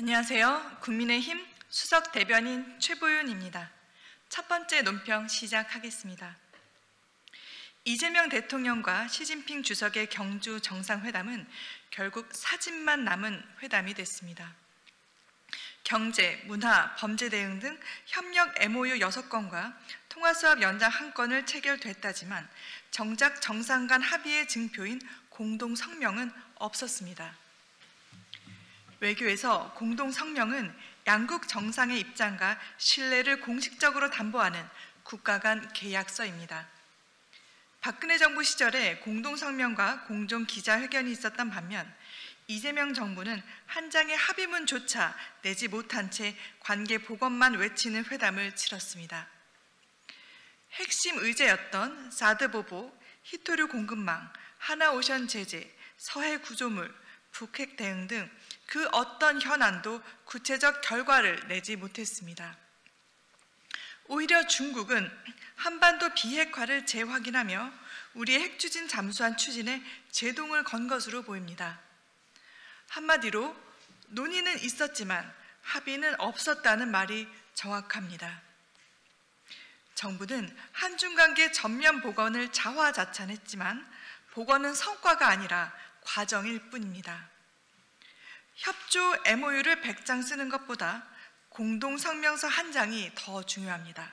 안녕하세요. 국민의힘 수석 대변인 최보윤입니다. 첫 번째 논평 시작하겠습니다. 이재명 대통령과 시진핑 주석의 경주 정상회담은 결국 사진만 남은 회담이 됐습니다. 경제, 문화, 범죄 대응 등 협력 MOU 6건과 통화수합 연장 1건을 체결됐다지만 정작 정상 간 합의의 증표인 공동성명은 없었습니다. 외교에서 공동성명은 양국 정상의 입장과 신뢰를 공식적으로 담보하는 국가 간 계약서입니다. 박근혜 정부 시절에 공동성명과 공정기자회견이 있었던 반면 이재명 정부는 한 장의 합의문조차 내지 못한 채 관계 복원만 외치는 회담을 치렀습니다. 핵심 의제였던 사드 보복, 히토류 공급망, 하나오션 제재, 서해 구조물, 북핵 대응 등 그 어떤 현안도 구체적 결과를 내지 못했습니다. 오히려 중국은 한반도 비핵화를 재확인하며 우리의 핵추진 잠수함 추진에 제동을 건 것으로 보입니다. 한마디로 논의는 있었지만 합의는 없었다는 말이 정확합니다. 정부는 한중 관계 전면 복원을 자화자찬했지만 복원은 성과가 아니라 과정일 뿐입니다. 협조 MOU를 100장 쓰는 것보다 공동성명서 한 장이 더 중요합니다.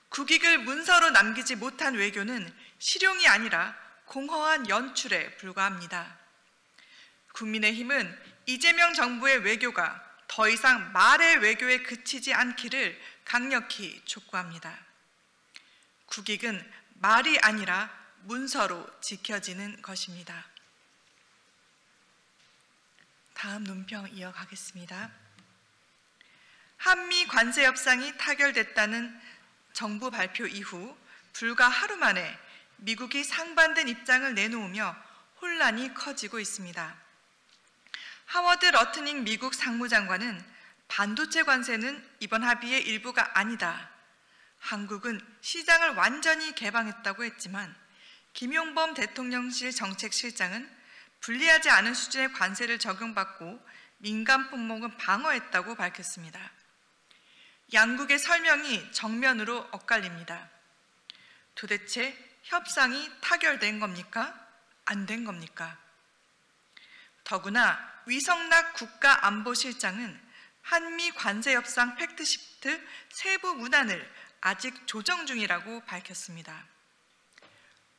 국익을 문서로 남기지 못한 외교는 실용이 아니라 공허한 연출에 불과합니다. 국민의힘은 이재명 정부의 외교가 더 이상 말의 외교에 그치지 않기를 강력히 촉구합니다. 국익은 말이 아니라 문서로 지켜지는 것입니다. 다음 논평 이어가겠습니다. 한미 관세 협상이 타결됐다는 정부 발표 이후 불과 하루 만에 미국이 상반된 입장을 내놓으며 혼란이 커지고 있습니다. 하워드 러트닝 미국 상무장관은 반도체 관세는 이번 합의의 일부가 아니다. 한국은 시장을 완전히 개방했다고 했지만 김용범 대통령실 정책실장은 불리하지 않은 수준의 관세를 적용받고 민간 품목은 방어했다고 밝혔습니다. 양국의 설명이 정면으로 엇갈립니다. 도대체 협상이 타결된 겁니까? 안 된 겁니까? 더구나 위성락 국가안보실장은 한미 관세협상 팩트시트 세부 문안을 아직 조정 중이라고 밝혔습니다.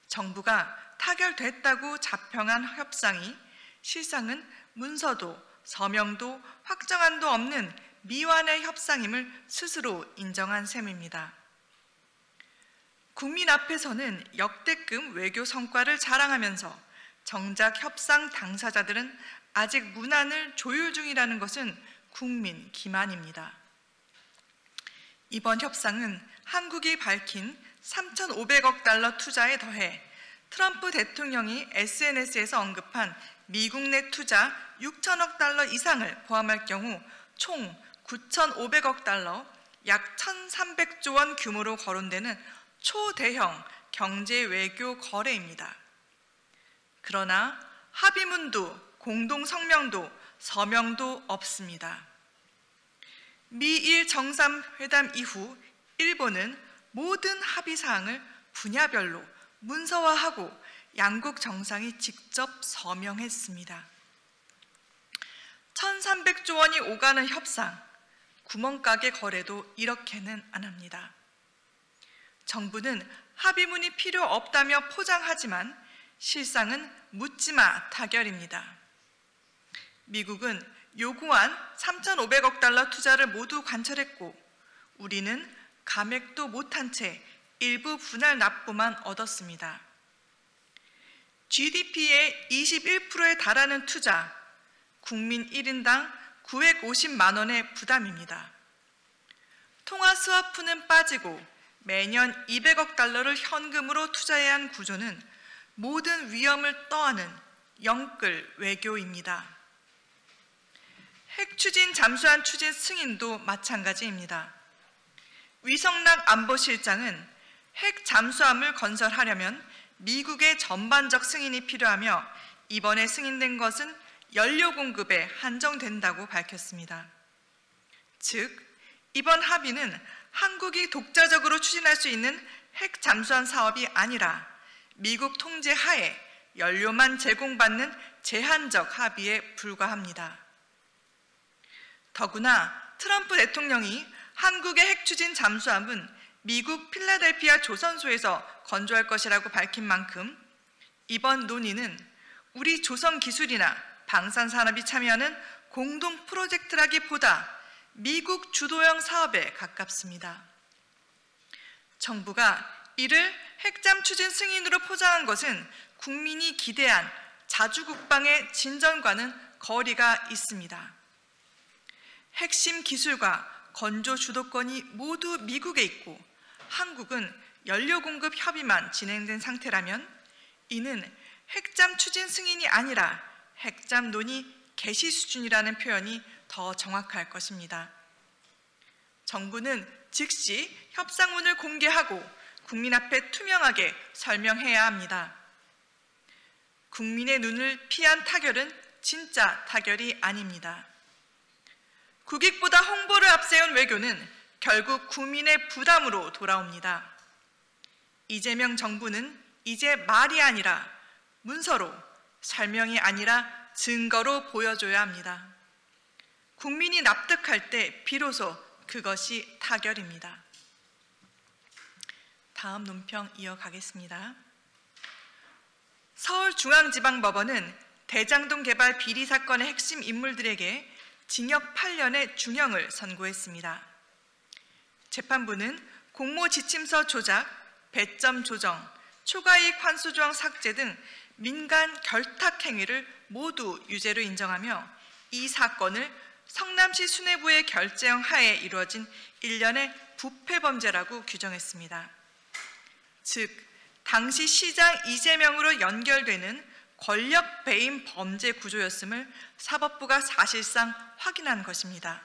정부가 타결됐다고 자평한 협상이 실상은 문서도 서명도 확정안도 없는 미완의 협상임을 스스로 인정한 셈입니다. 국민 앞에서는 역대급 외교 성과를 자랑하면서 정작 협상 당사자들은 아직 문안을 조율 중이라는 것은 국민 기만입니다. 이번 협상은 한국이 밝힌 3,500억 달러 투자에 더해 트럼프 대통령이 SNS에서 언급한 미국 내 투자 6천억 달러 이상을 포함할 경우 총 9,500억 달러, 약 1,300조 원 규모로 거론되는 초대형 경제 외교 거래입니다. 그러나 합의문도 공동성명도 서명도 없습니다. 미일 정상회담 이후 일본은 모든 합의사항을 분야별로 문서화하고 양국 정상이 직접 서명했습니다. 1,300조 원이 오가는 협상, 구멍가게 거래도 이렇게는 안 합니다. 정부는 합의문이 필요 없다며 포장하지만 실상은 묻지마 타결입니다. 미국은 요구한 3,500억 달러 투자를 모두 관철했고 우리는 감액도 못한 채 일부 분할 납부만 얻었습니다. GDP의 21%에 달하는 투자, 국민 1인당 950만 원의 부담입니다. 통화스와프는 빠지고 매년 200억 달러를 현금으로 투자해야 한 구조는 모든 위험을 떠안은 영끌 외교입니다. 핵추진 잠수함 추진 승인도 마찬가지입니다. 위성락 안보실장은 핵 잠수함을 건설하려면 미국의 전반적 승인이 필요하며 이번에 승인된 것은 연료 공급에 한정된다고 밝혔습니다. 즉, 이번 합의는 한국이 독자적으로 추진할 수 있는 핵 잠수함 사업이 아니라 미국 통제 하에 연료만 제공받는 제한적 합의에 불과합니다. 더구나 트럼프 대통령이 한국의 핵 추진 잠수함은 미국 필라델피아 조선소에서 건조할 것이라고 밝힌 만큼 이번 논의는 우리 조선 기술이나 방산 산업이 참여하는 공동 프로젝트라기보다 미국 주도형 사업에 가깝습니다. 정부가 이를 핵잠 추진 승인으로 포장한 것은 국민이 기대한 자주국방의 진전과는 거리가 있습니다. 핵심 기술과 건조 주도권이 모두 미국에 있고 한국은 연료 공급 협의만 진행된 상태라면 이는 핵잠 추진 승인이 아니라 핵잠 논의 개시 수준이라는 표현이 더 정확할 것입니다. 정부는 즉시 협상문을 공개하고 국민 앞에 투명하게 설명해야 합니다. 국민의 눈을 피한 타결은 진짜 타결이 아닙니다. 국익보다 홍보를 앞세운 외교는 결국 국민의 부담으로 돌아옵니다. 이재명 정부는 이제 말이 아니라 문서로, 설명이 아니라 증거로 보여줘야 합니다. 국민이 납득할 때 비로소 그것이 타결입니다. 다음 논평 이어가겠습니다. 서울중앙지방법원은 대장동 개발 비리 사건의 핵심 인물들에게 징역 8년의 중형을 선고했습니다. 재판부는 공모지침서 조작, 배점 조정, 초과이익 환수 조항 삭제 등 민간 결탁 행위를 모두 유죄로 인정하며 이 사건을 성남시 수뇌부의 결재형 하에 이루어진 일련의 부패 범죄라고 규정했습니다. 즉, 당시 시장 이재명으로 연결되는 권력 배임 범죄 구조였음을 사법부가 사실상 확인한 것입니다.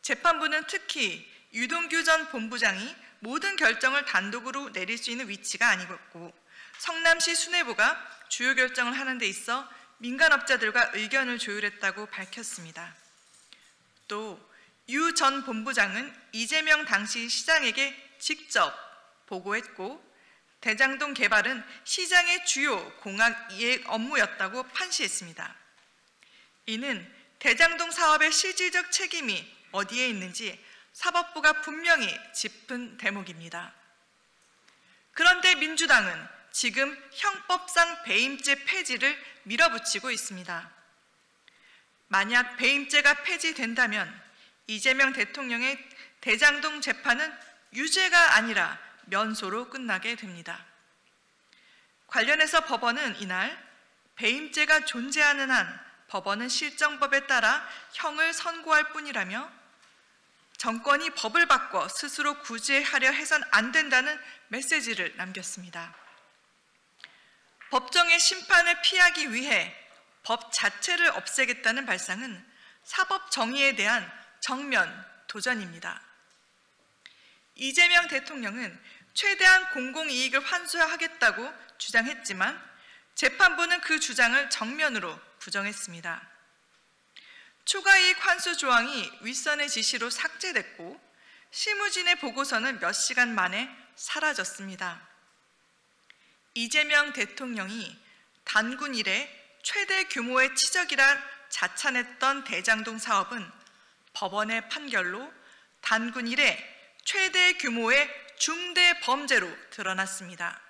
재판부는 특히 유동규 전 본부장이 모든 결정을 단독으로 내릴 수 있는 위치가 아니었고 성남시 수뇌부가 주요 결정을 하는 데 있어 민간업자들과 의견을 조율했다고 밝혔습니다. 또 유 전 본부장은 이재명 당시 시장에게 직접 보고했고 대장동 개발은 시장의 주요 공학 이익 업무였다고 판시했습니다. 이는 대장동 사업의 실질적 책임이 어디에 있는지 사법부가 분명히 짚은 대목입니다. 그런데 민주당은 지금 형법상 배임죄 폐지를 밀어붙이고 있습니다. 만약 배임죄가 폐지된다면 이재명 대통령의 대장동 재판은 유죄가 아니라 면소로 끝나게 됩니다. 관련해서 법원은 이날 배임죄가 존재하는 한 법원은 실정법에 따라 형을 선고할 뿐이라며 정권이 법을 바꿔 스스로 구제하려 해선 안 된다는 메시지를 남겼습니다. 법정의 심판을 피하기 위해 법 자체를 없애겠다는 발상은 사법 정의에 대한 정면 도전입니다. 이재명 대통령은 최대한 공공이익을 환수하겠다고 주장했지만 재판부는 그 주장을 정면으로 부정했습니다. 초과이익 환수 조항이 윗선의 지시로 삭제됐고 실무진의 보고서는 몇 시간 만에 사라졌습니다. 이재명 대통령이 단군 이래 최대 규모의 치적이라 자찬했던 대장동 사업은 법원의 판결로 단군 이래 최대 규모의 중대 범죄로 드러났습니다.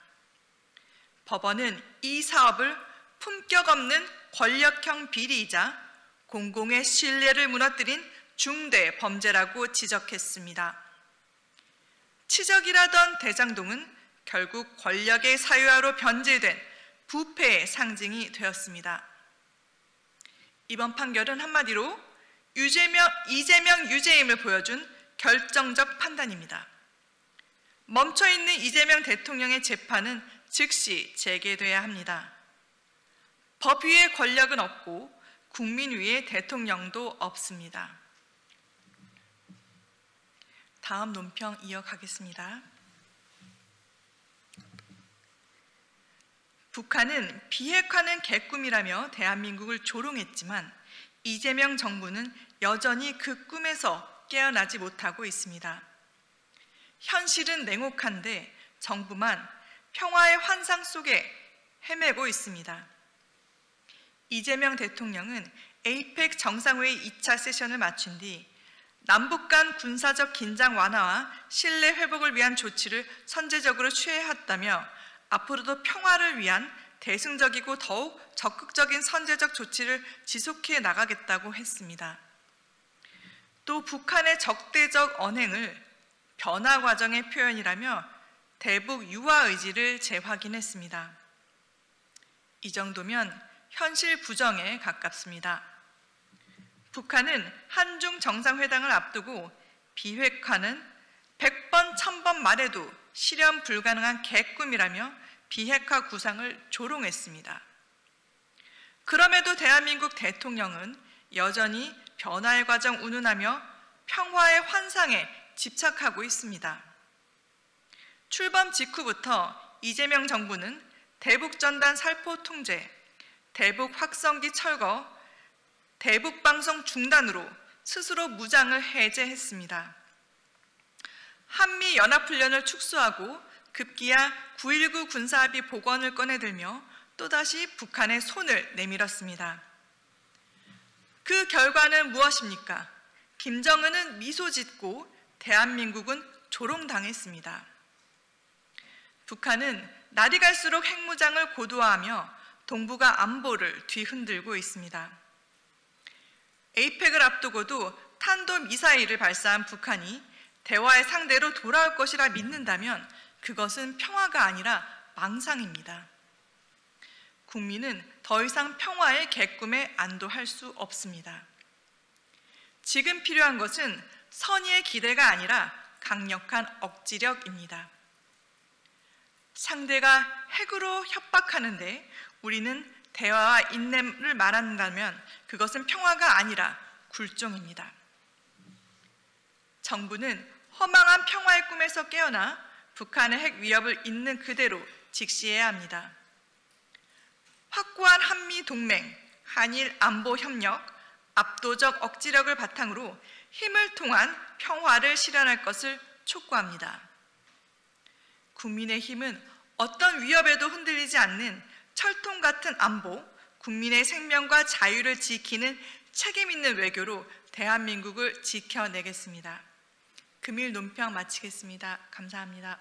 법원은 이 사업을 품격 없는 권력형 비리이자 공공의 신뢰를 무너뜨린 중대 범죄라고 지적했습니다. 치적이라던 대장동은 결국 권력의 사유화로 변질된 부패의 상징이 되었습니다. 이번 판결은 한마디로 이재명 유죄임을 보여준 결정적 판단입니다. 멈춰있는 이재명 대통령의 재판은 즉시 재개돼야 합니다. 법 위에 권력은 없고 국민 위에 대통령도 없습니다. 다음 논평 이어가겠습니다. 북한은 비핵화는 개꿈이라며 대한민국을 조롱했지만 이재명 정부는 여전히 그 꿈에서 깨어나지 못하고 있습니다. 현실은 냉혹한데 정부만 평화의 환상 속에 헤매고 있습니다. 이재명 대통령은 에이펙 정상회의 2차 세션을 마친 뒤 남북 간 군사적 긴장 완화와 신뢰 회복을 위한 조치를 선제적으로 취해왔다며 앞으로도 평화를 위한 대승적이고 더욱 적극적인 선제적 조치를 지속해 나가겠다고 했습니다. 또 북한의 적대적 언행을 변화 과정의 표현이라며 대북 유화 의지를 재확인했습니다. 이 정도면 현실 부정에 가깝습니다. 북한은 한중 정상회담을 앞두고 비핵화는 100번, 1000번 말해도 실현 불가능한 개꿈이라며 비핵화 구상을 조롱했습니다. 그럼에도 대한민국 대통령은 여전히 변화의 과정 운운하며 평화의 환상에 집착하고 있습니다. 출범 직후부터 이재명 정부는 대북전단 살포 통제, 대북 확성기 철거, 대북 방송 중단으로 스스로 무장을 해제했습니다. 한미 연합훈련을 축소하고 급기야 9.19 군사합의 복원을 꺼내들며 또다시 북한의 손을 내밀었습니다. 그 결과는 무엇입니까? 김정은은 미소 짓고 대한민국은 조롱당했습니다. 북한은 날이 갈수록 핵무장을 고도화하며 동북아 안보를 뒤흔들고 있습니다. 에이펙을 앞두고도 탄도미사일을 발사한 북한이 대화의 상대로 돌아올 것이라 믿는다면 그것은 평화가 아니라 망상입니다. 국민은 더 이상 평화의 개꿈에 안도할 수 없습니다. 지금 필요한 것은 선의의 기대가 아니라 강력한 억지력입니다. 상대가 핵으로 협박하는데 우리는 대화와 인내를 말한다면 그것은 평화가 아니라 굴종입니다. 정부는 허망한 평화의 꿈에서 깨어나 북한의 핵 위협을 있는 그대로 직시해야 합니다. 확고한 한미 동맹, 한일 안보 협력, 압도적 억지력을 바탕으로 힘을 통한 평화를 실현할 것을 촉구합니다. 국민의힘은 어떤 위협에도 흔들리지 않는 철통 같은 안보, 국민의 생명과 자유를 지키는 책임 있는 외교로 대한민국을 지켜내겠습니다. 금일 논평 마치겠습니다. 감사합니다.